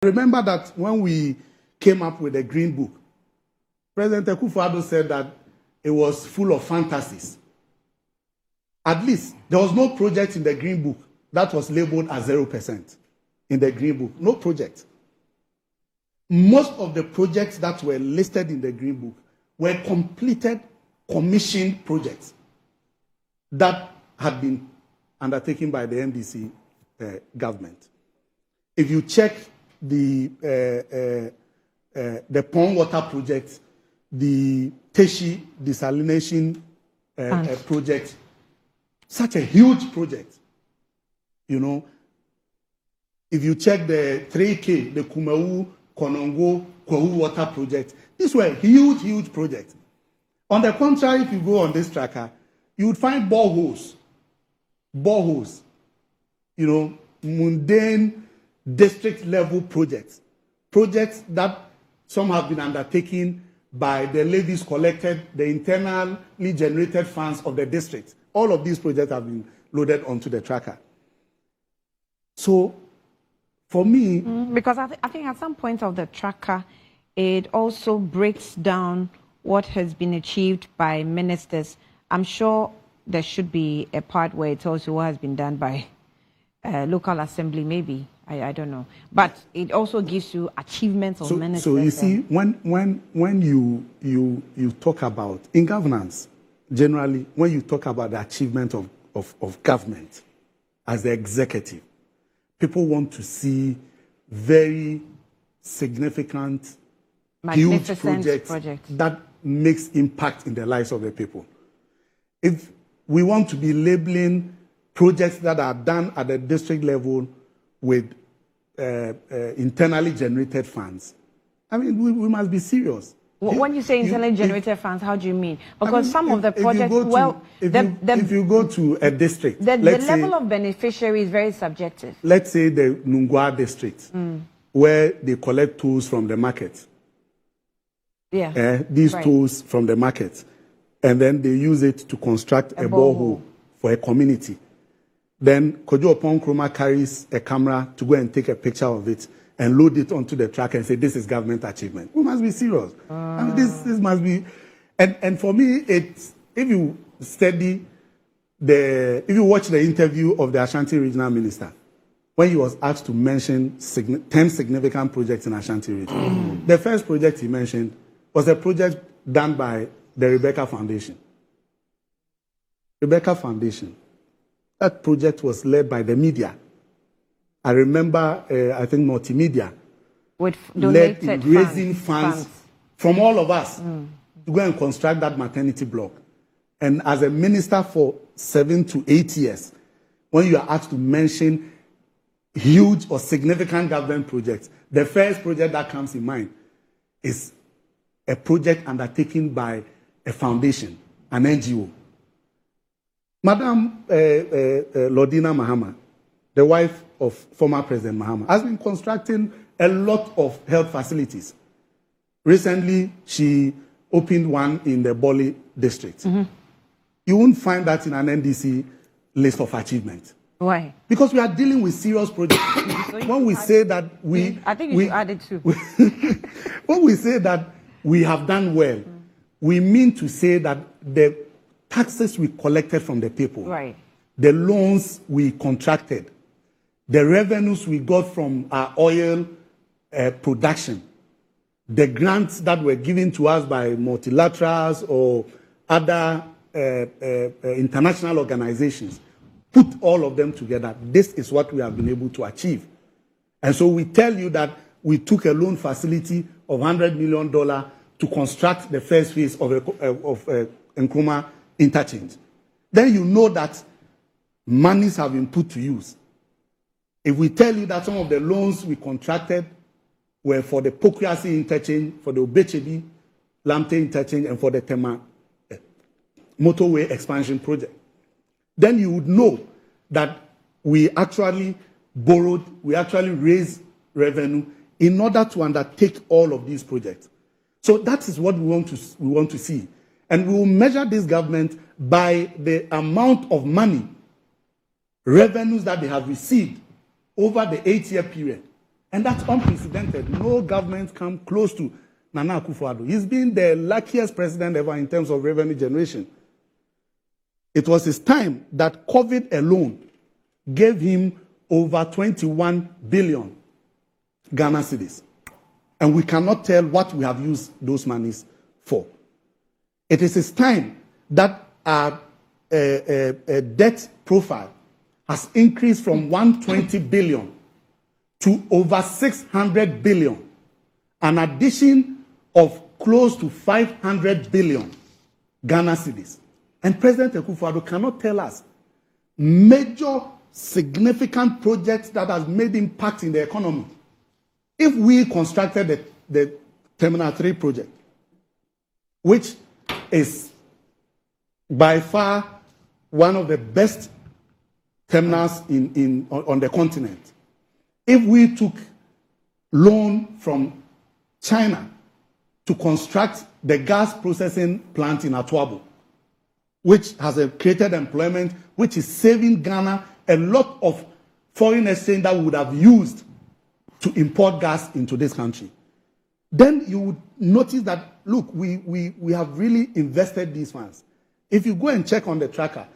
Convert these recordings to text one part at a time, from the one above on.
Remember that when we came up with the Green Book, President Akufo-Addo said that it was full of fantasies. At least, there was no project in the Green Book that was labeled as 0% in the Green Book. No project. Most of the projects that were listed in the Green Book were completed, commissioned projects that had been undertaken by the NDC government. If you check the pond water project, the Teshi desalination project, such a huge project, you know. If you check the 3K, the Kumau, Konongo, Kwahu water project, these were huge, huge projects. On the contrary, if you go on this tracker, you would find boreholes, you know, mundane district level projects that some have been undertaken by the levies collected, the internally generated funds of the district. All of these projects have been loaded onto the tracker. So, for me... Because I think at some point of the tracker, it also breaks down what has been achieved by ministers. I'm sure there should be a part where it tells you what has been done by local assembly, maybe. I don't know. But it also gives you achievements of ministers. So you see, when you talk about, in governance, generally, when you talk about the achievement of government as the executive, people want to see very significant, huge projects that makes impact in the lives of the people. If we want to be labeling projects that are done at the district level with internally generated funds, I mean, we must be serious. When you say internally generated funds, how do you mean? Because some of the projects, if you go to a district, the level of beneficiary is very subjective. Let's say the Nungwa district, where they collect tools from the market. Yeah. These tools from the market, and then they use it to construct a borehole for a community. Then Kojo Opon Nkrumah carries a camera to go and take a picture of it and load it onto the tracker and say, this is government achievement. We must be serious. I mean, this must be... And for me, it's... If you study if you watch the interview of the Ashanti regional minister, when he was asked to mention 10 significant projects in Ashanti region, the first project he mentioned was a project done by the Rebecca Foundation. Rebecca Foundation. That project was led by the media. I remember, I think multimedia led in raising funds from all of us to go and construct that maternity block. And as a minister for 7 to 8 years, when you are asked to mention huge or significant government projects, the first project that comes in mind is a project undertaken by a foundation, an NGO. Madam Lordina Mahama, the wife of former President Mahama, has been constructing a lot of health facilities. Recently, she opened one in the Boli district. You won't find that in an NDC list of achievements. Why? Because we are dealing with serious projects. When we say that I think you should add it too. When we say that we have done well, we mean to say that the taxes we collected from the people, the loans we contracted, the revenues we got from our oil production, the grants that were given to us by multilaterals or other international organizations, put all of them together. This is what we have been able to achieve. And so we tell you that we took a loan facility of $100 million to construct the first phase of Nkrumah interchange. Then you know that monies have been put to use. If we tell you that some of the loans we contracted were for the Pokuasi interchange, for the Obechebi Lamte interchange, and for the Tema motorway expansion project, then you would know that we actually borrowed, we actually raised revenue in order to undertake all of these projects. So that is what we want to see. And we will measure this government by the amount of money, revenues that they have received over the 8-year period And that's unprecedented. No government come close to Nana Akufo-Addo. He's been the luckiest president ever in terms of revenue generation. It was his time that COVID alone gave him over 21 billion Ghana cedis. And we cannot tell what we have used those monies for. It is his time that our debt profile has increased from 120 billion to over 600 billion, an addition of close to 500 billion Ghana cedis. And President Akufo-Addo cannot tell us major significant projects that has made impact in the economy. If we constructed the Terminal 3 project, which is by far one of the best terminals on the continent, if we took loan from China to construct the gas processing plant in Atuabo, which has created employment, which is saving Ghana a lot of foreign exchange that we would have used to import gas into this country, then you would notice that, look, we have really invested these funds. If you go and check on the tracker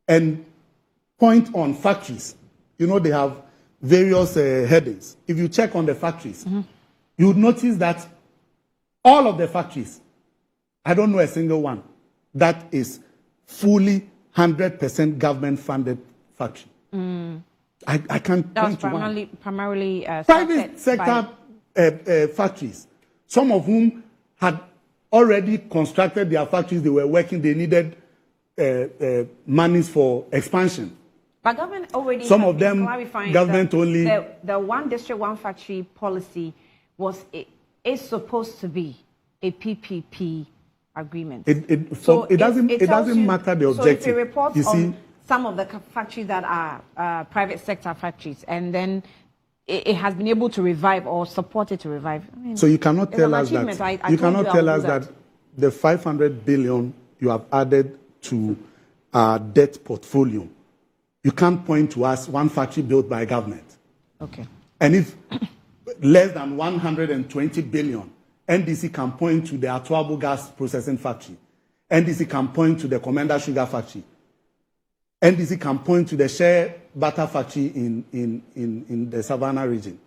and point on factories, you know, they have various headings. If you check on the factories, you would notice that all of the factories, I don't know a single one, that is fully 100% government-funded factory. I can't point to one. Primarily private sector factories, some of whom had already constructed their factories, they were working, they needed monies for expansion. But government already, some of them, government only. The one district, one factory policy is supposed to be a PPP agreement. It doesn't matter the objective. So if it reports on some of the factories that are private sector factories, and then it has been able to revive or support it to revive. I mean, so you cannot tell us that the 500 billion you have added to our debt portfolio, you can't point to us one factory built by government. Okay. And if less than 120 billion, NDC can point to the Atuabo gas processing factory. NDC can point to the Commander Sugar factory. NDC can point to the Share Butter factory in the Savannah region.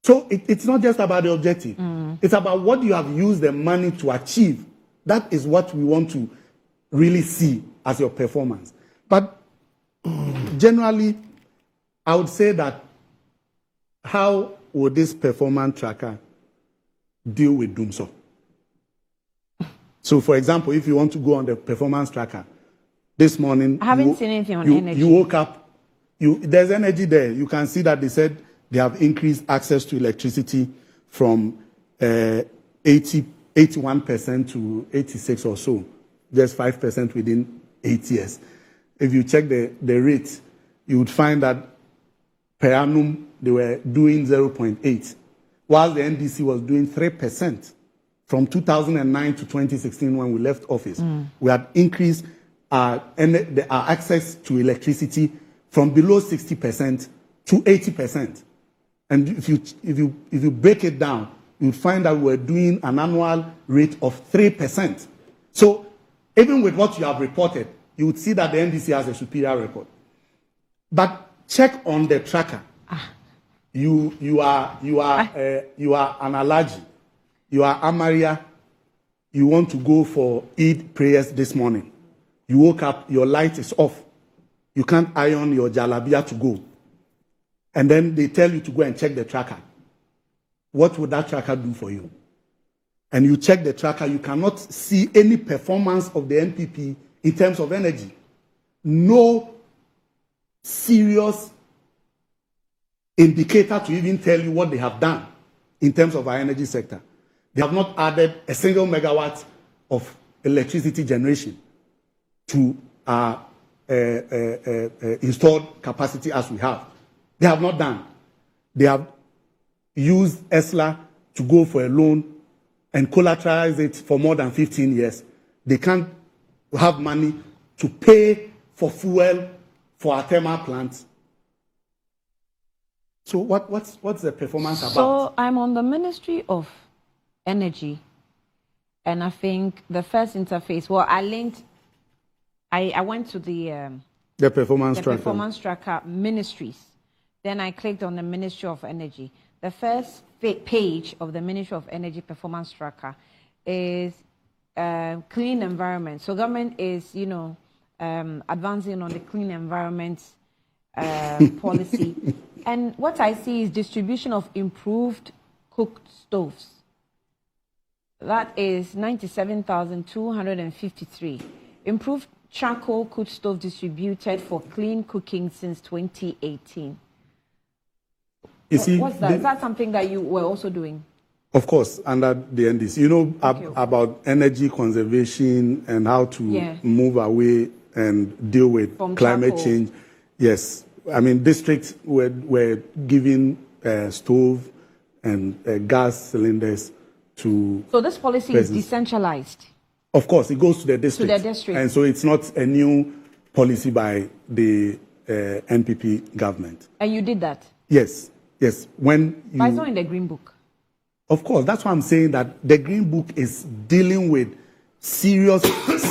So it's not just about the objective. It's about what you have used the money to achieve. That is what we want to really see as your performance. But generally, I would say that how would this performance tracker deal with doomsday? So, for example, if you want to go on the performance tracker, this morning, I haven't seen anything on energy. You woke up, there's energy there. You can see that they said they have increased access to electricity from 81% to 86 or so, just 5% within 8 years. If you check the rates, you would find that per annum they were doing 0.8, while the NDC was doing 3% from 2009 to 2016 when we left office. We had increased our access to electricity from below 60% to 80%. And if you break it down, you find that we're doing an annual rate of 3%. So even with what you have reported, you would see that the NDC has a superior record. But check on the tracker. You are an allergy. You are Amaria. You want to go for Eid prayers this morning. You woke up, your light is off. You can't iron your jalabia to go. And then they tell you to go and check the tracker. What would that tracker do for you? And you check the tracker, you cannot see any performance of the NPP in terms of energy. No serious indicator to even tell you what they have done in terms of our energy sector. They have not added a single megawatt of electricity generation to our installed capacity as we have. They have not done. They have used ESLA to go for a loan and collateralize it for more than 15 years. They can't have money to pay for fuel for our thermal plants. So what's the performance about? So I'm on the Ministry of Energy, and I think the first interface, well, I went to the Performance Tracker Ministries. Then I clicked on the Ministry of Energy. The first page of the Ministry of Energy Performance Tracker is clean environment. So government is, advancing on the clean environment policy. And what I see is distribution of improved cooked stoves. That is 97,253. Improved charcoal cooked stove distributed for clean cooking since 2018. You see, what's that? Is that something that you were also doing? Of course, under the NDC. You know about energy conservation and how to move away and deal with climate change. Yes. I mean, districts were giving stove and gas cylinders to... So this policy is decentralized? Of course, it goes to the district. To the district. And so it's not a new policy by the NPP government. And you did that? Yes. Yes. But it's not in the Green Book. Of course, that's why I'm saying that the Green Book is dealing with serious,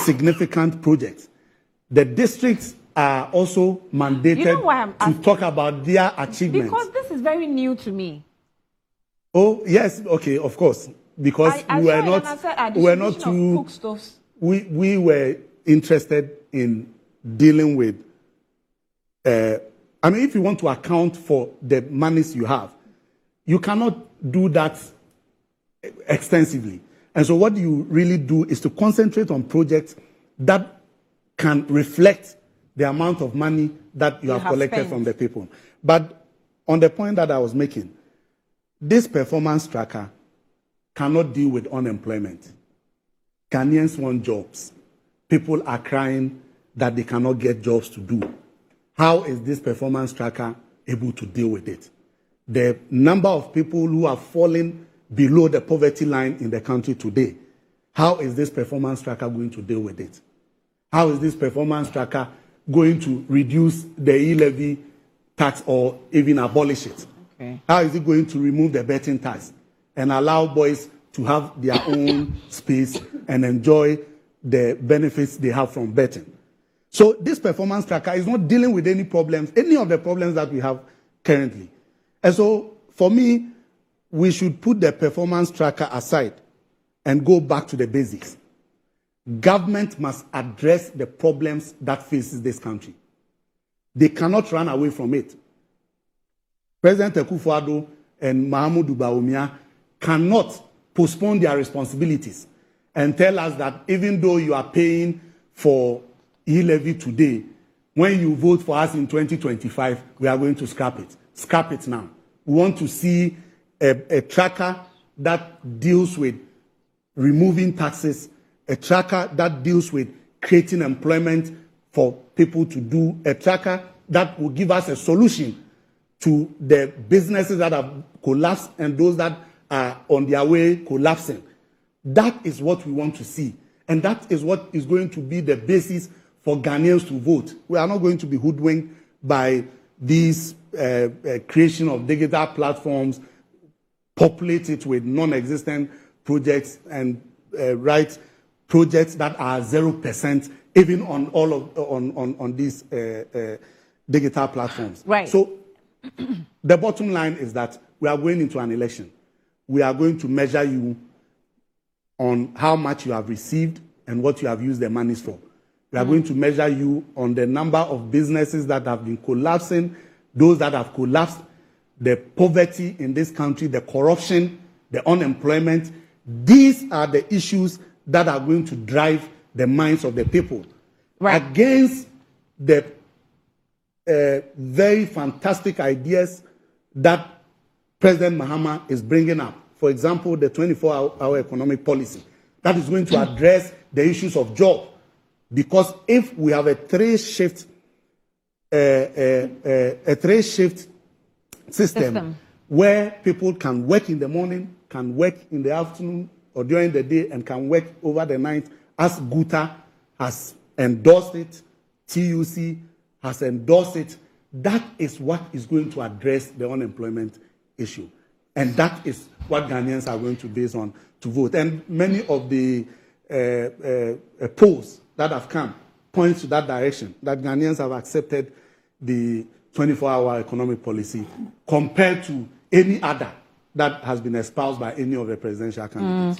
significant projects. The districts are also mandated to talk about their achievements. Because this is very new to me. Oh, yes, okay, of course. Because we were interested in dealing with, I mean, if you want to account for the monies you have, you cannot do that extensively. And so what you really do is to concentrate on projects that can reflect the amount of money that you have collected from the people. But on the point that I was making, this performance tracker cannot deal with unemployment. Ghanaians want jobs. People are crying that they cannot get jobs to do. How is this performance tracker able to deal with it? The number of people who are falling below the poverty line in the country today, how is this performance tracker going to deal with it? How is this performance tracker going to reduce the e-levy tax or even abolish it? Okay. How is it going to remove the betting tax and allow boys to have their own space and enjoy the benefits they have from betting? So this performance tracker is not dealing with any problems, any of the problems that we have currently. And so for me, we should put the performance tracker aside and go back to the basics. Government must address the problems that faces this country. They cannot run away from it. President Akufo-Addo and Mahamudu Bawumia cannot postpone their responsibilities and tell us that even though you are paying for e-levy today, when you vote for us in 2025, we are going to scrap it. Scrap it now. We want to see a tracker that deals with removing taxes, a tracker that deals with creating employment for people to do, a tracker that will give us a solution to the businesses that have collapsed and those that are on their way collapsing. That is what we want to see. And that is what is going to be the basis for Ghanaians to vote. We are not going to be hoodwinked by these creation of digital platforms, populate it with non-existent projects and write projects that are 0%, even on all of on these digital platforms. Right. So the bottom line is that we are going into an election. We are going to measure you on how much you have received and what you have used the monies for. We are going to measure you on the number of businesses that have been collapsing, those that have collapsed, the poverty in this country, the corruption, the unemployment. These are the issues that are going to drive the minds of the people. Right. Against the very fantastic ideas that President Mahama is bringing up. For example, the 24-hour economic policy that is going to address the issues of job. Because if we have a three-shift system where people can work in the morning, can work in the afternoon or during the day, and can work over the night, as GUTA has endorsed it, TUC has endorsed it, That is what is going to address the unemployment issue. And that is what Ghanaians are going to base on to vote. And many of the polls that have come point to that direction, that Ghanaians have accepted the 24-hour economic policy compared to any other that has been espoused by any of the presidential candidates.